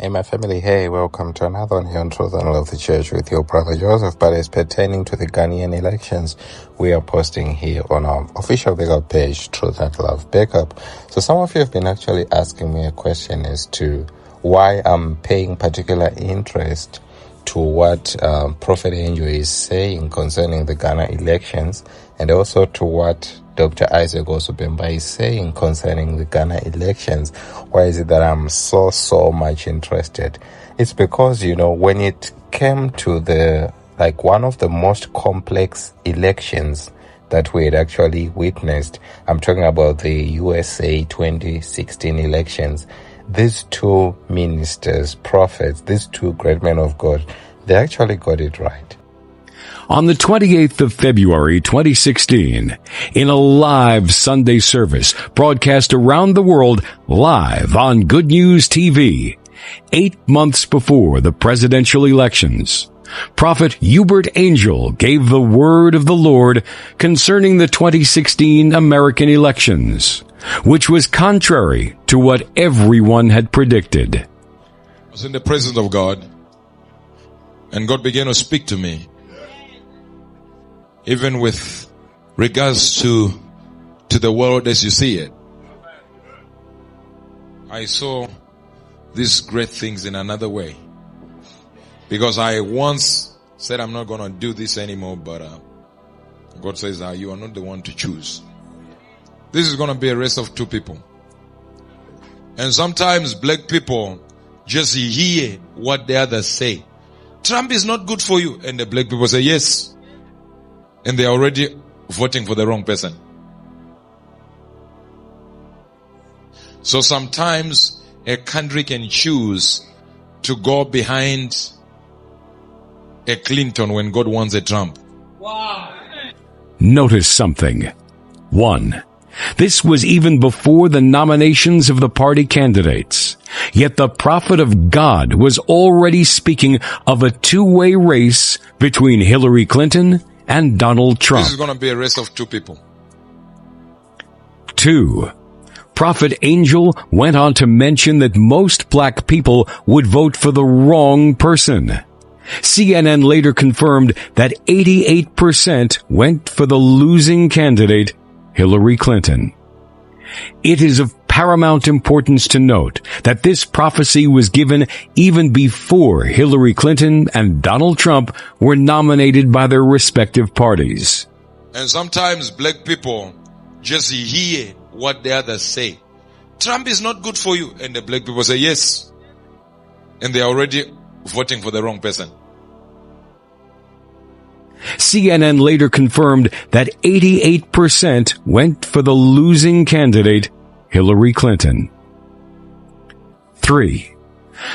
Hey, my family. Hey, welcome to another one here on Truth and Love the Church with your brother Joseph. But it's pertaining to the Ghanaian elections, we are posting here on our official backup page, Truth and Love Backup. So some of you have been actually asking me a question as to why I'm paying particular interest to what Prophet Angel is saying concerning the Ghana elections, and also to what Dr. Isaac Bempah is saying concerning the Ghana elections. Why is it that I'm so much interested? It's because, when it came to one of the most complex elections that we had actually witnessed, I'm talking about the USA 2016 elections, these two ministers, prophets, these two great men of God, they actually got it right. On the 28th of February 2016, in a live Sunday service broadcast around the world live on Good News TV, 8 months before the presidential elections, Prophet Uebert Angel gave the word of the Lord concerning the 2016 American elections, which was contrary to what everyone had predicted. I was in the presence of God, and God began to speak to me, even with regards to the world as you see it. I saw these great things in another way, because I once said I'm not going to do this anymore, but God says you are not the one to choose. This is going to be a race of two people. And sometimes black people just hear what the others say. Trump is not good for you. And the black people say yes. And they are already voting for the wrong person. So sometimes a country can choose to go behind a Clinton when God wants a Trump. Wow. Notice something. 1. This was even before the nominations of the party candidates. Yet the prophet of God was already speaking of a two-way race between Hillary Clinton and Donald Trump. This is going to be a race of two people. 2. Prophet Angel went on to mention that most black people would vote for the wrong person. CNN later confirmed that 88% went for the losing candidate, Hillary Clinton. It is of paramount importance to note that this prophecy was given even before Hillary Clinton and Donald Trump were nominated by their respective parties. And sometimes black people just hear what the others say. Trump is not good for you. And the black people say yes. And they are already voting for the wrong person. CNN later confirmed that 88% went for the losing candidate, Hillary Clinton. 3.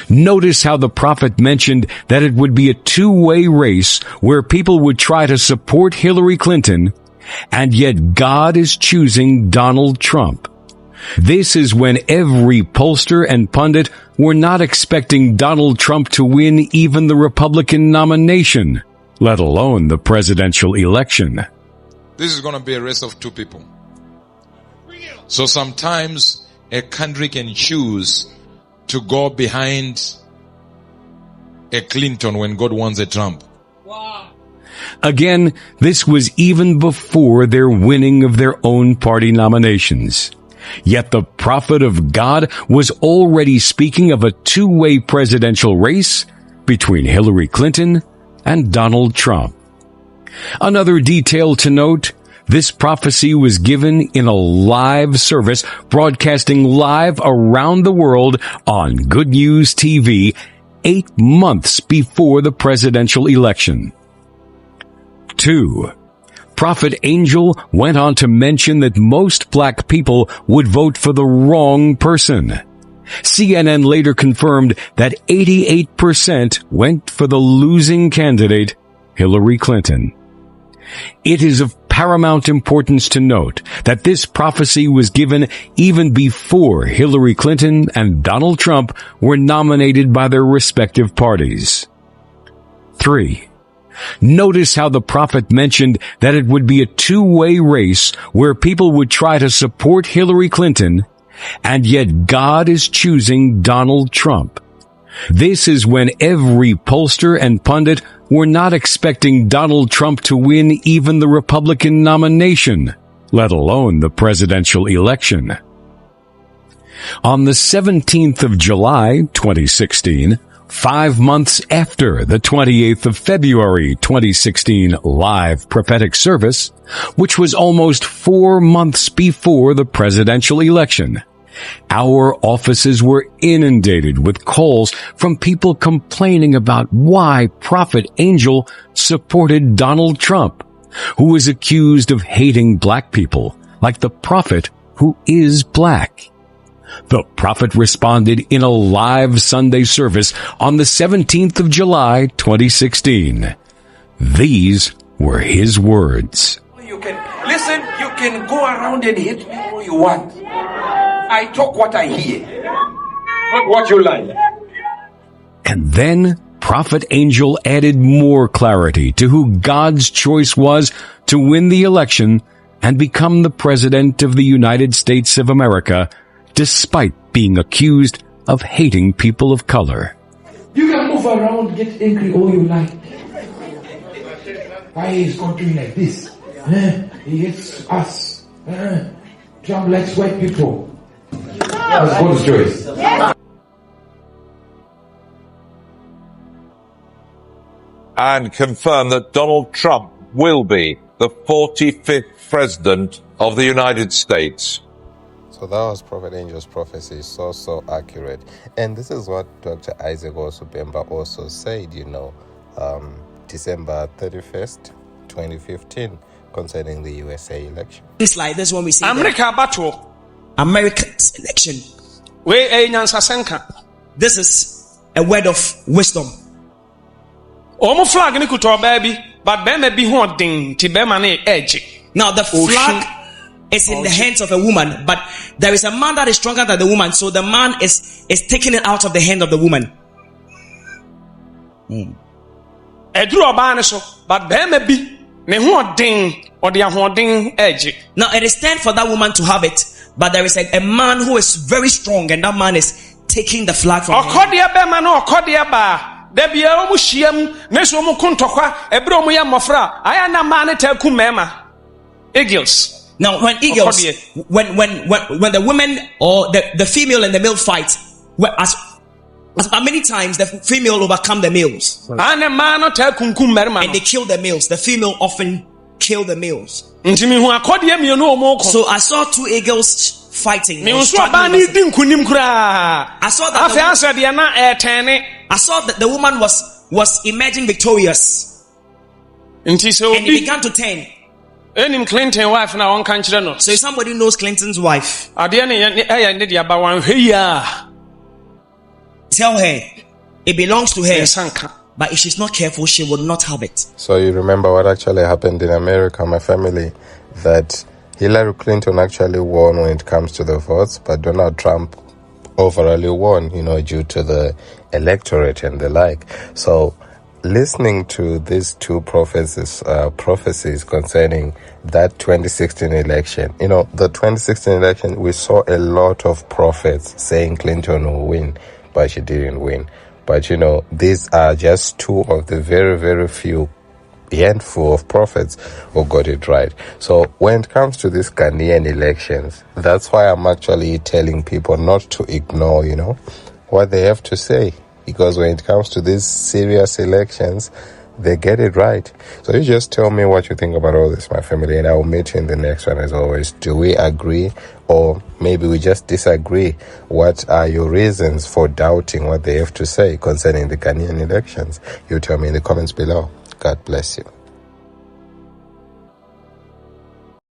Notice how the prophet mentioned that it would be a two-way race where people would try to support Hillary Clinton, and yet God is choosing Donald Trump. This is when every pollster and pundit were not expecting Donald Trump to win even the Republican nomination, let alone the presidential election. This is going to be a race of two people. So sometimes a country can choose to go behind a Clinton when God wants a Trump. Wow. Again, this was even before their winning of their own party nominations. Yet the prophet of God was already speaking of a two-way presidential race between Hillary Clinton and Donald Trump. Another detail to note, this prophecy was given in a live service broadcasting live around the world on Good News TV 8 months before the presidential election. 2. Prophet Angel went on to mention that most black people would vote for the wrong person. CNN later confirmed that 88% went for the losing candidate, Hillary Clinton. It is of paramount importance to note that this prophecy was given even before Hillary Clinton and Donald Trump were nominated by their respective parties. 3. Notice how the prophet mentioned that it would be a two-way race where people would try to support Hillary Clinton, and yet God is choosing Donald Trump. This is when every pollster and pundit were not expecting Donald Trump to win even the Republican nomination, let alone the presidential election. On the 17th of July, 2016, 5 months after the 28th of February 2016 live prophetic service, which was almost 4 months before the presidential election, our offices were inundated with calls from people complaining about why Prophet Angel supported Donald Trump, who was accused of hating black people, like the prophet who is black. The prophet responded in a live Sunday service on the 17th of July, 2016. These were his words. You can go around and hit me all you want. I talk what I hear, not what you like. And then Prophet Angel added more clarity to who God's choice was to win the election and become the President of the United States of America, despite being accused of hating people of color. You can move around, get angry all you like. Why is God doing like this? He hates us. Trump likes white people. That's God's choice. And confirm that Donald Trump will be the 45th President of the United States. So that was Prophet Angel's prophecy, so accurate. And this is what Dr. Isaac Bempah also said, December 31st, 2015, concerning the USA election. This like this when we see America's election. This is a word of wisdom. Flag ni kuto baby, but Bempah be holding ti Bempah na edge. Now the flag is in the hands of a woman, but there is a man that is stronger than the woman, so the man is taking it out of the hand of the woman. But Bempah be ne holding or the holding edge. Now it is time for that woman to have it, but there is a man who is very strong, and that man is taking the flag from her. Eagles. Now when eagles, when the women or the female and the male fight, as many times the female overcome the males, and they kill the males. The female often kill the males. So I saw two eagles fighting. I saw that the woman was emerging victorious, and he began to turn. Clinton wife now on So if somebody knows Clinton's wife, tell her it belongs to her. But if she's not careful, she will not have it. So you remember what actually happened in America, my family, that Hillary Clinton actually won when it comes to the votes, but Donald Trump overall won, due to the electorate and the like. So listening to these two prophecies concerning that 2016 election, the 2016 election, we saw a lot of prophets saying Clinton will win, but she didn't win. But these are just two of the very, very few handful of prophets who got it right. So when it comes to these Ghanaian elections, that's why I'm actually telling people not to ignore, what they have to say. Because when it comes to these serious elections, they get it right. So you just tell me what you think about all this, my family, and I will meet you in the next one as always. Do we agree, or maybe we just disagree? What are your reasons for doubting what they have to say concerning the Ghanaian elections? You tell me in the comments below. God bless you.